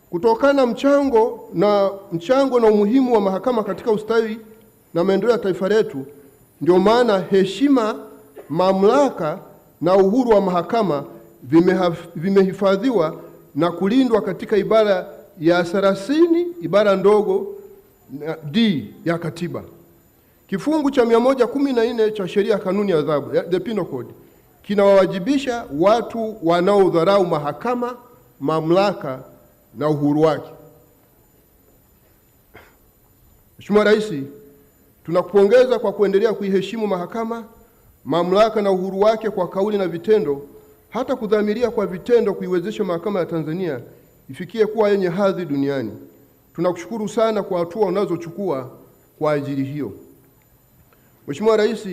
Kutokana na mchango na umuhimu wa mahakama katika ustawi na maendeleo ya taifa letu, ndio maana heshima, mamlaka na uhuru wa mahakama vimehifadhiwa na kulindwa katika ibara ya 30 ibara ndogo D ya Katiba. Kifungu cha 114 cha sheria ya kanuni ya adhabu, the Penal Code, kinawawajibisha watu wanaodharau mahakama, mamlaka na uhuru wake. Mheshimiwa Rais, tunakupongeza kwa kuendelea kuiheshimu mahakama, mamlaka na uhuru wake kwa kauli na vitendo, hata kudhamiria kwa vitendo kuiwezesha mahakama ya Tanzania ifikie kuwa yenye hadhi duniani. Tunakushukuru sana kwa hatua unazochukua kwa ajili hiyo. Mheshimiwa Rais,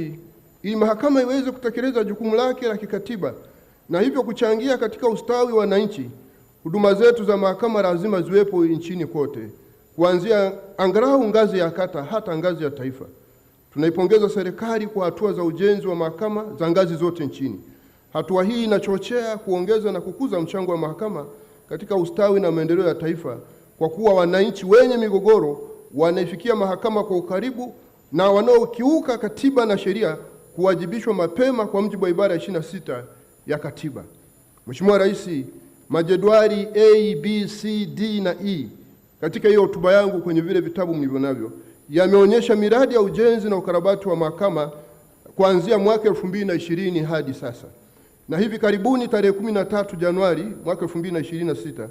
ili mahakama iweze kutekeleza jukumu lake la kikatiba na hivyo kuchangia katika ustawi wa wananchi, huduma zetu za mahakama lazima ziwepo nchini kote, kuanzia angalau ngazi ya kata hata ngazi ya taifa. Tunaipongeza serikali kwa hatua za ujenzi wa mahakama za ngazi zote nchini. Hatua hii inachochea kuongeza na kukuza mchango wa mahakama katika ustawi na maendeleo ya taifa, kwa kuwa wananchi wenye migogoro wanaifikia mahakama kwa ukaribu, na wanaokiuka katiba na sheria kuwajibishwa mapema kwa mujibu wa ibara ya 26 ya Katiba. Mheshimiwa Rais, majedwali A, B, C, D na E katika hiyo hotuba yangu kwenye vile vitabu mlivyo navyo yameonyesha miradi ya ujenzi na ukarabati wa mahakama kuanzia mwaka 2020 hadi sasa. Na hivi karibuni tarehe 13 Januari mwaka 2026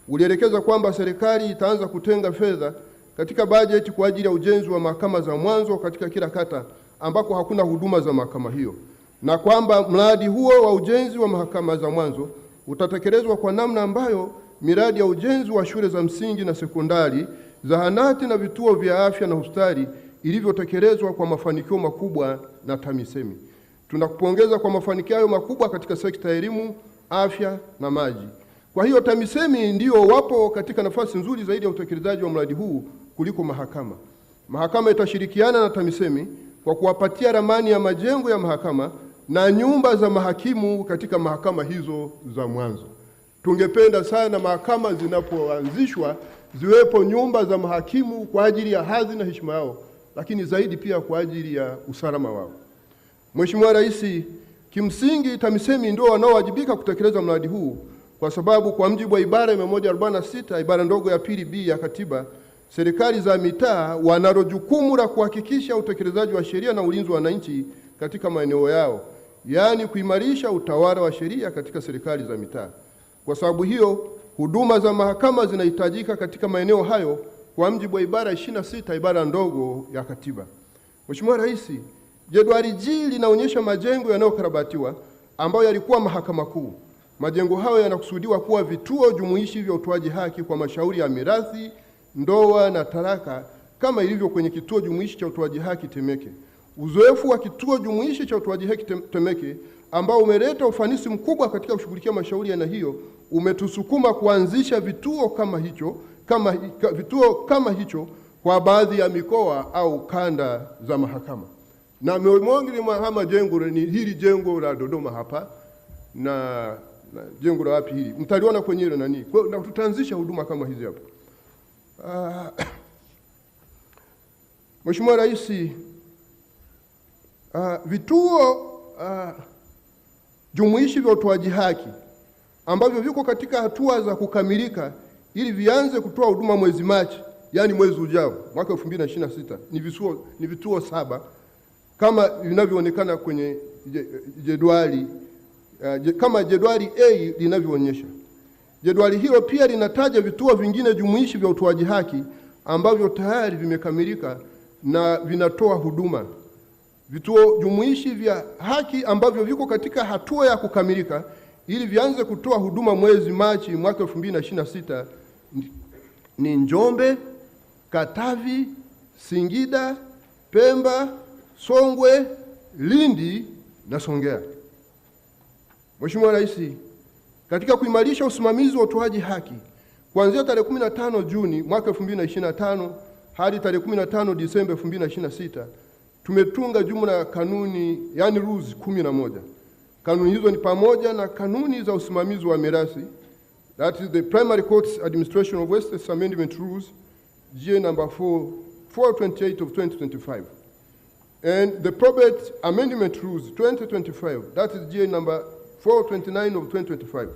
ulielekeza kwamba serikali itaanza kutenga fedha katika bajeti kwa ajili ya ujenzi wa mahakama za mwanzo katika kila kata ambako hakuna huduma za mahakama hiyo, na kwamba mradi huo wa ujenzi wa mahakama za mwanzo utatekelezwa kwa namna ambayo miradi ya ujenzi wa shule za msingi na sekondari, zahanati na vituo vya afya na hospitali ilivyotekelezwa kwa mafanikio makubwa na TAMISEMI. Tunakupongeza kwa mafanikio hayo makubwa katika sekta ya elimu, afya na maji. Kwa hiyo TAMISEMI ndio wapo katika nafasi nzuri zaidi ya utekelezaji wa mradi huu kuliko mahakama. Mahakama itashirikiana na TAMISEMI kwa kuwapatia ramani ya majengo ya mahakama na nyumba za mahakimu katika mahakama hizo za mwanzo. Tungependa sana mahakama zinapoanzishwa ziwepo nyumba za mahakimu kwa ajili ya hadhi na heshima yao, lakini zaidi pia kwa ajili ya usalama wao. Mheshimiwa Rais, kimsingi TAMISEMI ndio wanaowajibika kutekeleza mradi huu, kwa sababu kwa mujibu wa ibara ya 146 ibara ndogo ya pili B ya Katiba, serikali za mitaa wanalo jukumu la kuhakikisha utekelezaji wa sheria na ulinzi wa wananchi katika maeneo yao, yaani kuimarisha utawala wa sheria katika serikali za mitaa. Kwa sababu hiyo, huduma za mahakama zinahitajika katika maeneo hayo kwa mujibu wa ibara 26 ibara ndogo ya Katiba. Mheshimiwa Rais, jedwali G linaonyesha majengo yanayokarabatiwa ambayo yalikuwa mahakama kuu. Majengo hayo yanakusudiwa kuwa vituo jumuishi vya utoaji haki kwa mashauri ya mirathi, ndoa na talaka, kama ilivyo kwenye kituo jumuishi cha utoaji haki Temeke. Uzoefu wa kituo jumuishi cha utoaji haki Temeke ambao umeleta ufanisi mkubwa katika kushughulikia mashauri ya aina hiyo umetusukuma kuanzisha vituo kama hicho kwa baadhi ya mikoa au kanda za mahakama. Na miongoni mwa majengo ni hili jengo la Dodoma hapa na jengo la wapi hili mtaliona kwenye ile nani, na tutaanzisha huduma kama hizi hapa. Mheshimiwa Rais, vituo jumuishi vya utoaji haki ambavyo viko katika hatua za kukamilika ili vianze kutoa huduma mwezi Machi, yani mwezi ujao mwaka 2026, ni vituo 7 kama vinavyoonekana kwenye jedwali kama jedwali A linavyoonyesha. Jedwali hilo pia linataja vituo vingine jumuishi vya utoaji haki ambavyo tayari vimekamilika na vinatoa huduma. Vituo jumuishi vya haki ambavyo viko katika hatua ya kukamilika ili vianze kutoa huduma mwezi Machi mwaka 2026 ni Njombe, Katavi, Singida, Pemba, Songwe, Lindi na Songea. Mheshimiwa Rais, katika kuimarisha usimamizi wa utoaji haki kuanzia tarehe 15 Juni mwaka 2025 hadi tarehe 15 Disemba 2026 tumetunga jumla ya kanuni, yani rules 11. Kanuni hizo ni pamoja na kanuni za usimamizi wa mirathi, That is the Primary Courts Administration of Justice Amendment Rules, GA number 428 of 2025. And the Probate Amendment Rules 2025, that is GA number 429 of 2025.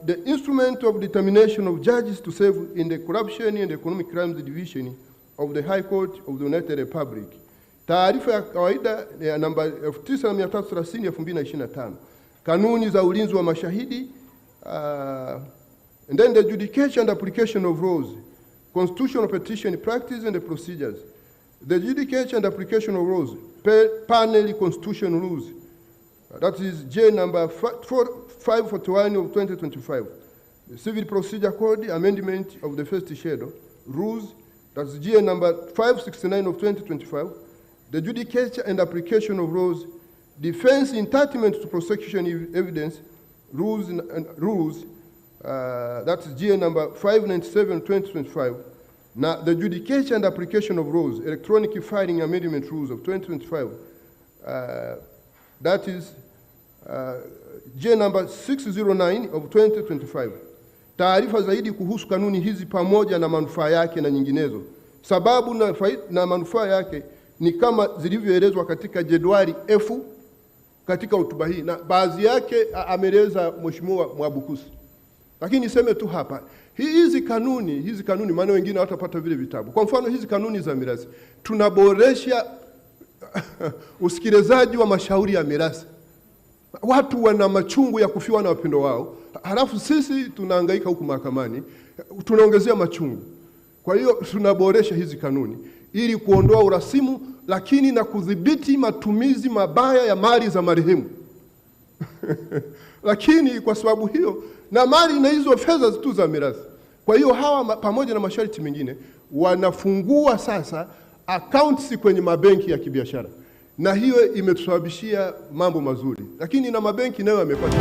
The instrument of determination of judges to serve in the Corruption and Economic Crimes Division of the High Court of the United Republic. Taarifa ya kawaida ya namba 9330/2025. Kanuni za ulinzi wa mashahidi, and then the adjudication and application of laws, constitutional petition practice and the procedures. The adjudication and application of laws, panel constitutional rules, that is J number 541 of 2025. The Civil Procedure Code amendment of the first schedule, rules, that's J number 569 of 2025. The adjudication and application of laws, defense entitlement to prosecution evidence, rules, that's GA number 597, 2025. Now, the adjudication and application of laws, electronic filing amendment rules of 2025, that is GA number 609 of 2025. Taarifa zaidi kuhusu kanuni hizi pamoja na manufaa yake na nyinginezo. Sababu na manufaa yake ni kama zilivyoelezwa katika jedwali F katika hotuba hii, na baadhi yake ameeleza Mheshimiwa Mwabukusi. Lakini niseme tu hapa, hizi kanuni maana wengine watapata vile vitabu. Kwa mfano hizi kanuni za mirathi, tunaboresha usikilizaji wa mashauri ya mirathi. Watu wana machungu ya kufiwa na wapendo wao, halafu sisi tunahangaika huku mahakamani, tunaongezea machungu. Kwa hiyo tunaboresha hizi kanuni ili kuondoa urasimu, lakini na kudhibiti matumizi mabaya ya mali za marehemu. Lakini kwa sababu hiyo na mali na hizo fedha tu za mirathi, kwa hiyo hawa pamoja na masharti mengine wanafungua sasa accounts kwenye mabenki ya kibiashara, na hiyo imetusababishia mambo mazuri, lakini na mabenki nayo yamepata